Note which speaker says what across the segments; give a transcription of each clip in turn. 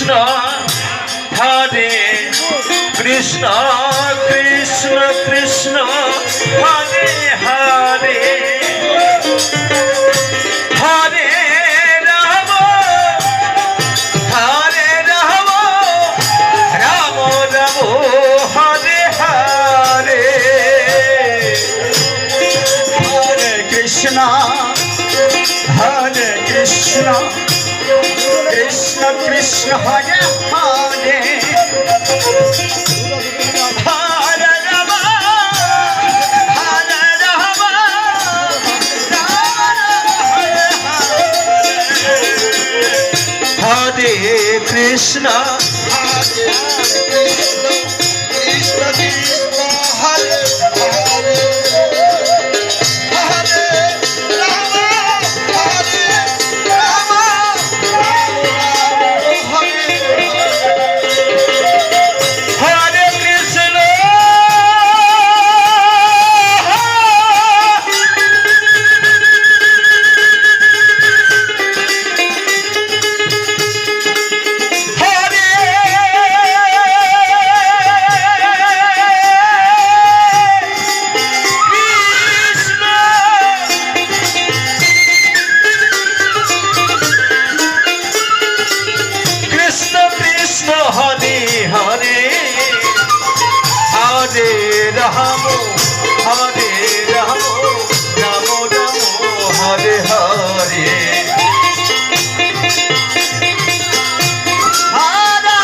Speaker 1: Krishna Hare Krishna Krishna Krishna Hare Hare Hare Ram Ram Ram Hare Hare
Speaker 2: Hare Krishna Krishna Krishna Hare Hare
Speaker 1: Hare Ram Hare Krishna
Speaker 2: Krishna Krishna Hare Hare Hare Ram Hare
Speaker 1: Hare Krishna Hare Krishna Krishna Hare Hare Hare Ram Ram Ram Hare Hare Hare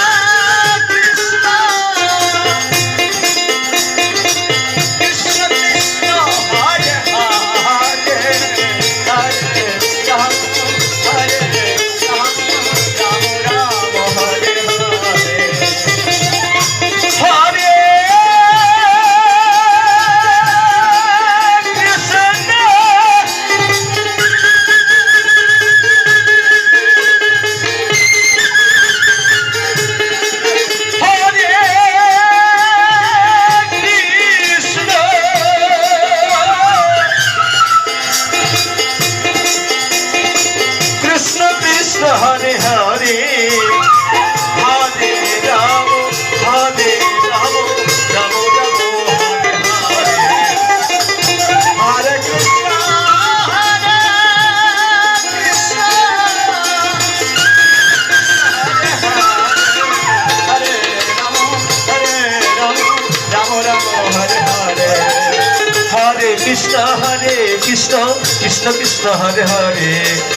Speaker 1: Krishna Hare Krishna Krishna Krishna Hare Hare Hare Ram Ram Ram Hare Hare Hare Krishna Krishna Hare Ram Ram Hare Hare Hare Krishna Krishna Krishna Hare Hare